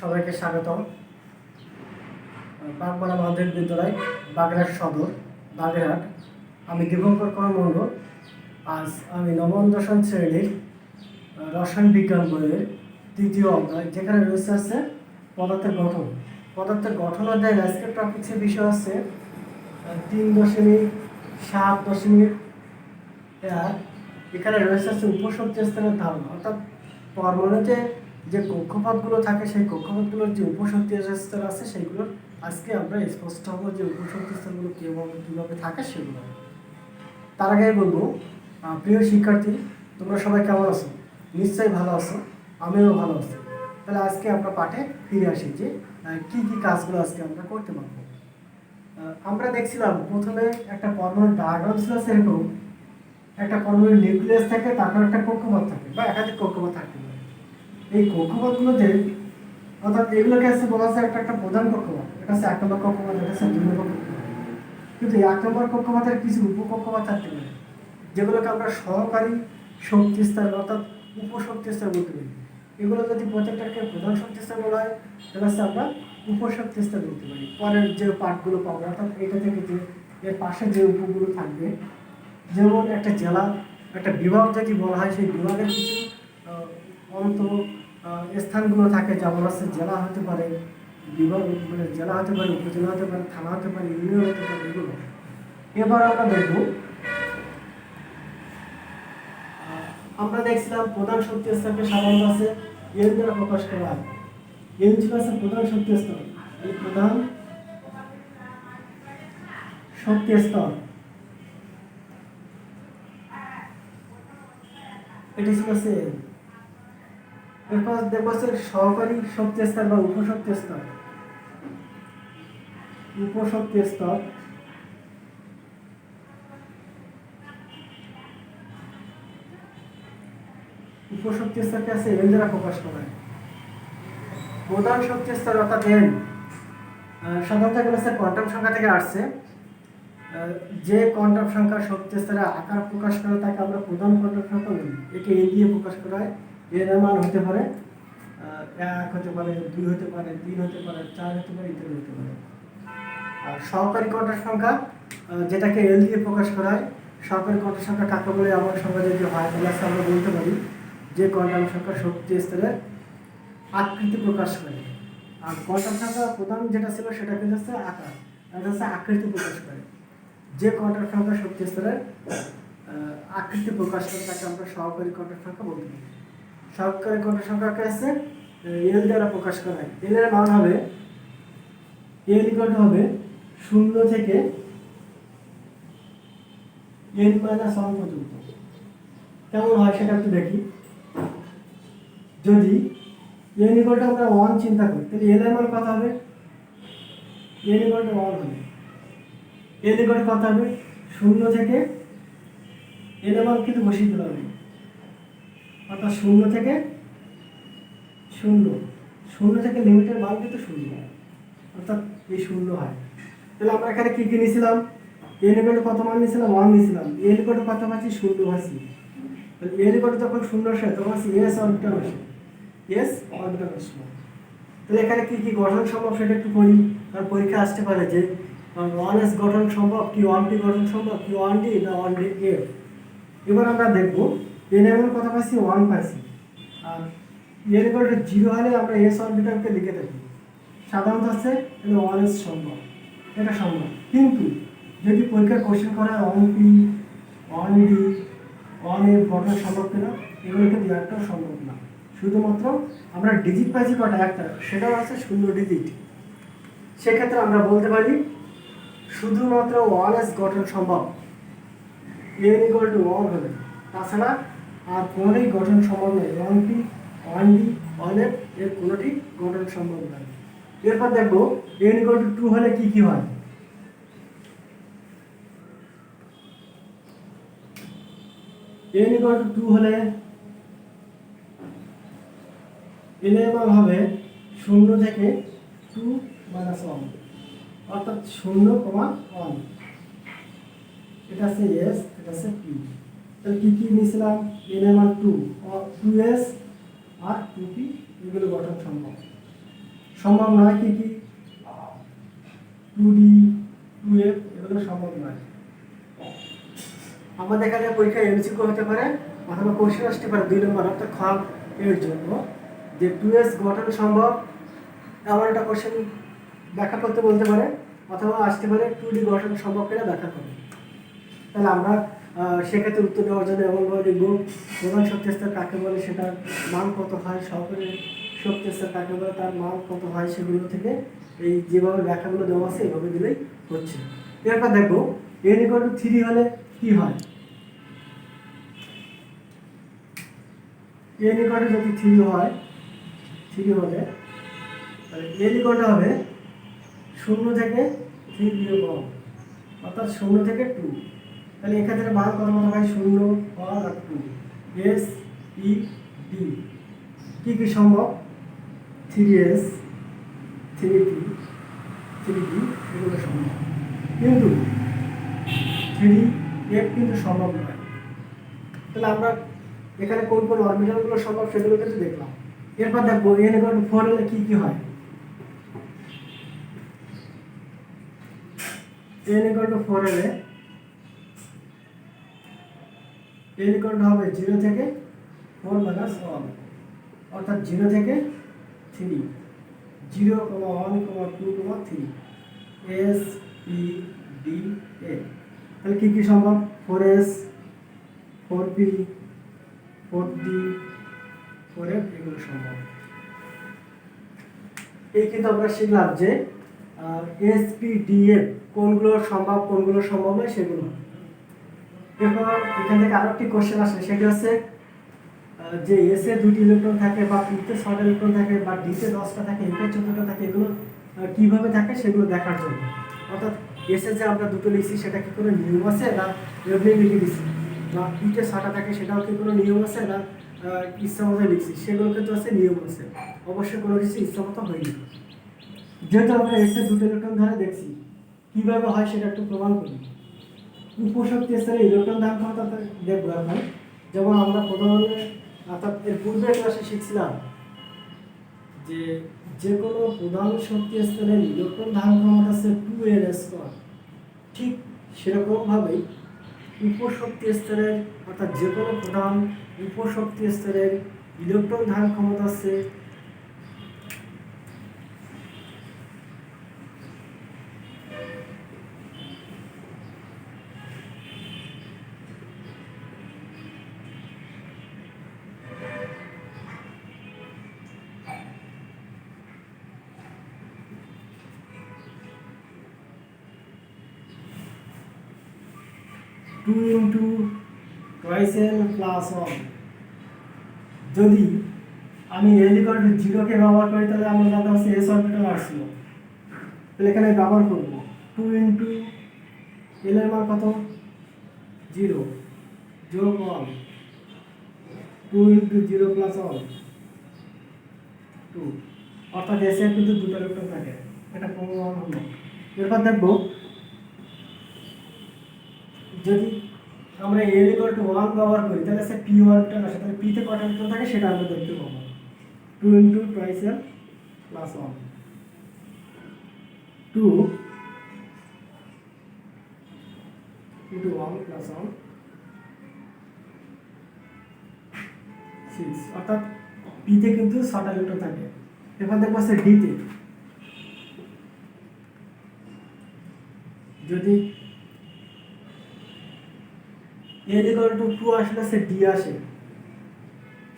সবাইকে স্বাগতম। বাগমারা মাধ্যমিক বিদ্যালয়, বাগেরহাট সদর, বাগেরহাট। আমি দিগঙ্কর কর্মমণ্ডল। আজ আমি নবম দশম শ্রেণীর রসায়ন বিজ্ঞান বইয়ের তৃতীয় অধ্যায়, যেখানে রয়েছে আছে পদার্থের গঠন। পদার্থের গঠন অধ্যায়ের আজকের টপিক্সের বিষয় আছে 3.7.1। এখানে রয়েছে আছে উপশক্তি স্তরের ধারণা, অর্থাৎ পরমাণুতে যে কক্ষপথগুলো থাকে সেই কক্ষপথগুলোর যে উপশক্তি স্তর আছে সেইগুলোর আজকে আমরা স্পষ্ট হবো যে উপশক্তি স্তরগুলো কীভাবে থাকে সেগুলো। তার আগে বলবো, প্রিয় শিক্ষার্থী, তোমরা সবাই কেমন আছো? নিশ্চয়ই ভালো আছো, আমিও ভালো আছি। তাহলে আজকে আমরা পাঠে ফিরে আসি যে কী কী কাজগুলো আজকে আমরা করতে পারবো। আমরা দেখছিলাম প্রথমে একটা পরমাণুর ডায়াগ্রাম ছিল সেরকম। একটা পরমাণুর নিউক্লিয়াস থাকে, তারপর একটা কক্ষপথ থাকে বা একাধিক কক্ষপথ থাকতে পারে। এই কক্ষপথগুলোতে, অর্থাৎ এগুলোকে আছে বলা যায় একটা প্রধান কক্ষপথ। এটা হচ্ছে 1 নম্বর কক্ষপথ, এটা হচ্ছে 2 নম্বর কক্ষপথ। কিন্তু 1 নম্বর কক্ষপথের কিছু উপকক্ষপথ থাকতে পারে, যেগুলোকে আমরা সহকারী শক্তি স্তর অর্থাৎ উপশক্তি স্তর বলতে পারি। এগুলো যদি প্রত্যেকটাকে প্রধান শক্তি স্তর বলা হয়, তাহলে হচ্ছে আমরা উপশক্তি স্তর বলতে পারি। পরের যে পার্টগুলো পাবো, অর্থাৎ এটা থেকে যে এর পাশে যে উপগুলো থাকবে, যেমন একটা জেলা, একটা বিভাগ যদি বলা হয়, সেই বিভাগের কিছু অন্ত স্থানগুলো থাকে, যেমন আছে জেলা হতে পারে, বিভাগ মানে জেলা হতে পারে, উপজেলা হতে পারে, থানা হতে পারে, ইউনিয়ন হতে পারে, এগুলো। এবার আমরা দেখছিলাম প্রধান শক্তি স্তরকে সাধারণত আছে এন দ্বারা প্রকাশ করা হয়। এন ছিল আছে প্রধান শক্তি স্তর, এই প্রধান শক্তি স্তর। এটি ছিল আছে। এরপর দেখবো সহকারী শক্তি স্তর বা উপশক্তি স্তর। উপশক্তি স্তর উপশক্তি স্তরকে আছে এন দ্বারা প্রকাশ করা হয়। প্রধান শক্তি স্তর অর্থাৎ এন সাধারণত এগুলো কোয়ান্টাম সংখ্যা থেকে আসছে। যে কোয়ান্টাম সংখ্যার শক্তি স্তরে আকার প্রকাশ করে তাকে আমরা প্রধান কোয়ান্টাম সংখ্যা বলি। একে এ দিয়ে প্রকাশ করা হয়। এর মান হতে পারে 1 হতে পারে, 2 হতে পারে, 3 হতে পারে, 4 হতে পারে, ইত্যাদি হতে পারে। আর সহকারী কোয়ান্টাম সংখ্যা যেটাকে এল দিয়ে প্রকাশ করা হয়, সহকারী কোয়ান্টাম সংখ্যা কাকে বলে আমার সংখ্যা যদি হয়, তাহলে আমরা বলতে পারি যে কোয়ান্টাম সংখ্যা শক্তি স্তরে আকৃতি প্রকাশ করে। আর কোয়ান্টাম সংখ্যা প্রধান যেটা ছিল সেটা কিন্তু হচ্ছে আকার, এটা হচ্ছে আকৃতি প্রকাশ করে। যে কোয়ান্টাম সংখ্যা শক্তি স্তরের আকৃতি প্রকাশ করে তাকে আমরা সহকারী কোয়ান্টাম সংখ্যা বলতে পারি। সহকারী কোয়ান্টাম সংখ্যাকে আছে এল দ্বারা প্রকাশ করা হয়। এল এর মান হবে এল ইকুয়াল হবে 0 থেকে n - 1 পর্যন্ত। কেমন হয় সেটা একটু দেখি। যদি n ইকুয়াল টু আমরা 1 চিন্তা করি, তাহলে l এর মান কত হবে? n ইকুয়াল টু 1 হবে। l ইকুয়াল টু কত হবে? 0 থেকে l এর মান কিন্তু বসিয়ে দিতে হবে, অর্থাৎ 0 থেকে 0 থেকে লিমিটের মান কিন্তু 0, অর্থাৎ এই 0 হয়। তাহলে আমরা এখানে কি কি নিয়েছিলাম? n ইকুয়াল টু কত মান নিয়েছিলাম? 1 নিয়েছিলাম। l ইকুয়াল টু কত পাচ্ছি? 0 পাচ্ছি। তাহলে l ইকুয়াল টু যখন 0 আসে তখন আছে s অর্বিটাল আসে, s অর্বিটাল আসলো। তাহলে এখানে কি কি গঠন সম্ভব সেটা একটু করি, কারণ পরীক্ষা আসতে পারে যে 1s গঠন সম্ভব কি 1p গঠন সম্ভব কি 1d না 1df। এবার আমরা দেখব n এর মান কত পাচ্ছি? 1 পাচ্ছি। আর l ইকুয়াল টু 0 হলে আমরা s অর্বিটালকে লিখে থাকি। সাধারণত আছে 1s সম্ভব, এটা সম্ভব। কিন্তু যদি পরীক্ষার কোশ্চেন করা 1p 1d 1f গঠন সম্ভব কিনা, এগুলো কিন্তু একটাও সম্ভব না। শুধুমাত্র আমরা ডিজিট পাইছি কটা? একটা, সেটাও আছে 0 ডিজিট। সেক্ষেত্রে আমরা বলতে পারি শুধুমাত্র 1s গঠন সম্ভব, n ইকুয়াল টু 1 হবে। তাছাড়া আর কোনোটাই গঠন সম্ভব নয়। 1p 1d 1f এর কোনোটি গঠন সম্ভব নয়। এরপর দেখবো n ইকুয়াল টু 2 হলে কি কি হয়। n ইকুয়াল টু 2 হলে n এর মান হবে 0 থেকে 2 - 1, অর্থাৎ 0,1। এটা আছে s, এটা আছে p। তাহলে কি কি নিয়েছিলাম? n এর মান 2, 2s আর 2p, এগুলো গঠন সম্ভব। সম্ভব নয় কি কি 2D 2F এগুলো সম্ভব নয়। আমাদের এখানে পরীক্ষায় এমসিকিউ হতে পারে অথবা কোশ্চেন আসতে পারে 2 নম্বর অর্থাৎ খ এর জন্য যে 2S গঠন সম্ভব এমন একটা কোশ্চেন ব্যাখ্যা করতে বলতে পারে, অথবা আসতে পারে 2D গঠন সম্ভব কিনা ব্যাখ্যা করবে। তাহলে আমরা সেক্ষেত্রে উত্তর দেওয়ার জন্য এমনভাবে লিখব প্রধান শক্তি স্তর কাকে বলে, সেটার মান কত হয়, সহকারী শক্তি স্তর কাকে বলে, তার মান কত হয়, সেগুলো থেকে এই যেভাবে ব্যাখ্যাগুলো দেওয়া আছে এইভাবে দিলেই হচ্ছে। এরপর দেখবো n=3 হলে কি হয়। n যদি 3 হয়, 3 হলে তাহলে n হবে 0 থেকে 3 বিয়োগ 1 অর্থাৎ 0 থেকে 2। তাহলে এক্ষেত্রে মান কত কত হয় 0 1 আর 2 S E D কি কি সম্ভব 3S 3T 3D এগুলো সম্ভব, কিন্তু 3F কিন্তু সম্ভব নয়। তাহলে আমরা এখানে কোন কোন অরবিটালগুলো সম্ভব সেগুলো কিন্তু দেখলাম। এরপর দেখবো n=4 হলে কি কি হয়। n=4 হলে n হবে 0 থেকে 4 - 1 অর্থাৎ 0 থেকে 3 0, 1, 2, 3 S P D A। তাহলে কি কি সম্ভব 4S 4P 4D 4F এগুলো সম্ভব। এই কিন্তু আমরা শিখলাম যে SPDF কোনগুলো সম্ভব কোনগুলো সম্ভব নয় সেগুলো। এরপর এখান থেকে আরো একটি কোশ্চেন আসে, সেটা হচ্ছে যে এস এ 2টি ইলেকট্রন থাকে বা পি তে 6টা ইলেকট্রন থাকে বা ডি তে 10টা থাকে এফ এ 14টা থাকে, এগুলো কিভাবে থাকে সেগুলো দেখার জন্য। অর্থাৎ এস এ যে আমরা দুটো লিখছি সেটা কি কোনো নিয়ম আছে না এমনি লিখে দিচ্ছি, বা পি তে 6টা থাকে সেটাও কি কোনো নিয়ম আছে না ইচ্ছামতো লিখছি, সেগুলো কিন্তু আছে নিয়ম আছে, অবশ্যই কোনো কিছু ইচ্ছামতো হয়নি। যেহেতু আমরা এস এ দুটো ইলেকট্রন ধরে দেখছি কিভাবে হয় সেটা একটু প্রমাণ করি। উপশক্তি স্তরে ইলেকট্রন ধারণ ক্ষমতা দেখবো এখন। যেমন আমরা প্রথমে অর্থাৎ এর পূর্বে ক্লাসে শিখছিলাম যে যে কোনো প্রধান শক্তি স্তরের ইলেকট্রন ধারণ ক্ষমতা আছে 2n²। ঠিক সেরকমভাবেই উপশক্তি স্তরের অর্থাৎ যে কোনো প্রধান উপশক্তি স্তরের ইলেকট্রন ধারণ ক্ষমতা আছে 2 × 2l + 1। যদি আমি l = 0 কে ব্যবহার করি তাহলে আমরা জানতে হচ্ছে s অরবিটাল আসছিল, তাহলে এখানে ব্যবহার করব 2 × l এর মান কত 0 যোগ 1 2 × 0 + 1 2 অর্থাৎ s এর কিন্তু দুটো ইলেকট্রন থাকে, এটা প্রমাণ হলো। এরপর দেখব যদি আমরা l = 1 ব্যবহার করি তাহলে সে p অরবিটাল আসে, তাহলে p তে কত ইলেকট্রন থাকে সেটা আমরা দেখতে পাবো 2 × 2l + 1 2 × 1 + 1 6 অর্থাৎ p তে কিন্তু 6টা ইলেকট্রন থাকে। এরপর দেখবো সে d তে যদি l = 2 আসলে সে d আসে,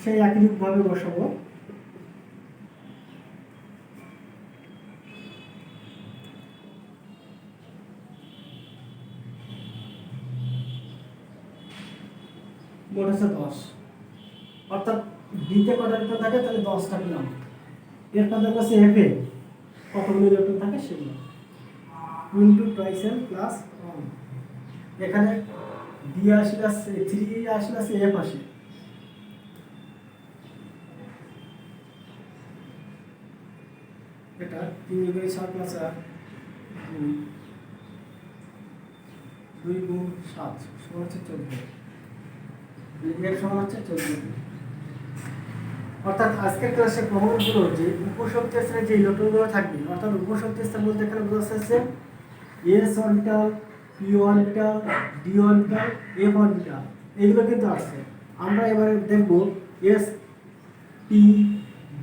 সেই একইভাবে বসাবো মোট হচ্ছে 10 অর্থাৎ d তে কটা ইলেকট্রন থাকে তাহলে 10টা পেলাম। এরপর দেখবো সে f এ কতগুলো ইলেকট্রন থাকে সেগুলো 2 × 2l + 1 এখানে d আসলে 3 আসলে f আসে, এটা 3 × 7 + 4 2 × 7 সমান হচ্ছে 14, এর সমান হচ্ছে 14। অর্থাৎ আজকের ক্লাসে প্রমাণগুলো যে উপশক্তি স্তরে যে ইলেকট্রনগুলো থাকবে, অর্থাৎ উপশক্তি স্তর বলতে এখানে বোঝা যাচ্ছে S orbital, P orbital, D orbital, F orbital, এগুলো কিন্তু আসছে। আমরা এবারে দেখব এস, পি,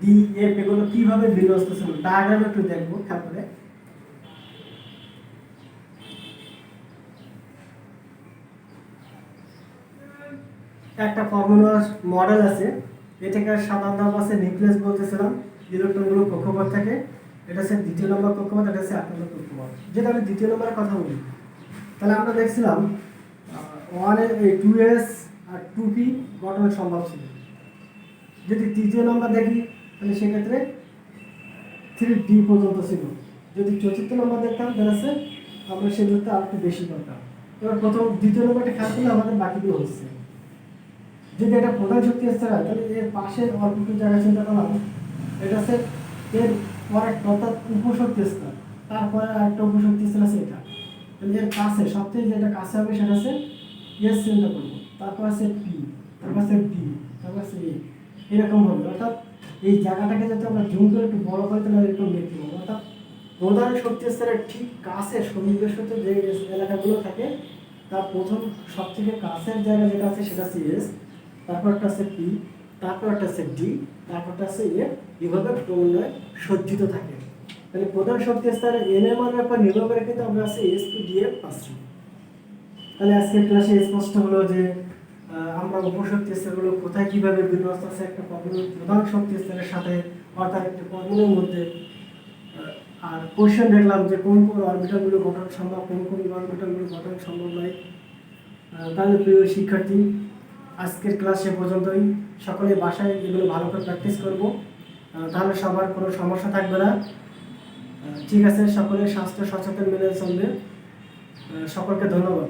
ডি, এফ এগুলো কিভাবে বিন্যস্ত ছিল, ডায়াগ্রাম একটু দেখবো খেয়াল করে। একটা ফর্মুলা মডেল আছে, এটাকে সাধারণ নাম আছে নিউক্লিয়াস বলতেছিলাম, ইলেকট্রনগুলো কক্ষপথ থাকে। এটা হচ্ছে দ্বিতীয় নম্বর কক্ষপথ, এটা হচ্ছে 1 নম্বর কক্ষপথ। যেটা আমি দ্বিতীয় নম্বরের কথা বলি, তাহলে আমরা দেখছিলাম 2s আর 2p গঠন সম্ভব ছিল। যদি তৃতীয় নম্বর দেখি তাহলে সেক্ষেত্রে 3d পর্যন্ত ছিল। যদি চতুর্থ নম্বর দেখতাম তাহলে আমরা সেগুলোতে আর একটু বেশি করতাম। এবার দ্বিতীয় নম্বরটা খেয়াল করলে আমাদের বাকিগুলো হচ্ছে। যদি এটা প্রধান শক্তি স্তর হয় তাহলে এর পাশে অল্প একটু জায়গা চিন্তা করলাম, এটা হচ্ছে এর পরে অর্থাৎ উপশক্তি স্তর, তারপরে আরেকটা উপশক্তি স্তর আছে এটা। তাহলে এর কাছে সবথেকে যেটা কাছে হবে সেটা হচ্ছে এস চিন্তা করবো, তারপর আছে পি, তারপর আছে ডি, তারপর আছে এ, এরকম হবে। অর্থাৎ এই জায়গাটাকে যদি আমরা জুম করে একটু বড় করি তাহলে এরকম দেখতে পাবো। অর্থাৎ প্রধান শক্তি স্তরের ঠিক কাছে সন্নিবেশিত যে এলাকাগুলো থাকে তার প্রথম সবথেকে কাছের জায়গা যেটা আছে সেটা হচ্ছে এস, তারপরটা আছে পি, তারপরটা আছে ডি, তারপরটা আছে এ, এভাবে ক্রমান্বয়ে সজ্জিত থাকে। তাহলে প্রধান শক্তি স্তরে এন এর মানের উপর নির্ভর করে কিন্তু আমরা আছে এস, পি, ডি, এফ পাচ্ছি। তাহলে আজকের ক্লাসে স্পষ্ট হলো যে আমরা উপশক্তি স্তরগুলো কোথায় কিভাবে বিন্যস্ত আছে একটা প্রধান শক্তি স্তরের সাথে, অর্থাৎ একটা পরমাণুর মধ্যে। আর কোশ্চেন দেখলাম যে কোন কোন অরবিটালগুলো গঠন সম্ভব, কোন কোন অরবিটালগুলো গঠন সম্ভব নয়। তাহলে প্রিয় শিক্ষার্থী, আজকের ক্লাস এ পর্যন্তই। সকলে বাসায় এগুলো ভালো করে প্র্যাকটিস করব, তাহলে সবার কোনো সমস্যা থাকবে না। ঠিক আছে, সকলে স্বাস্থ্য সচেতন মেনে চলবে। সকলকে ধন্যবাদ।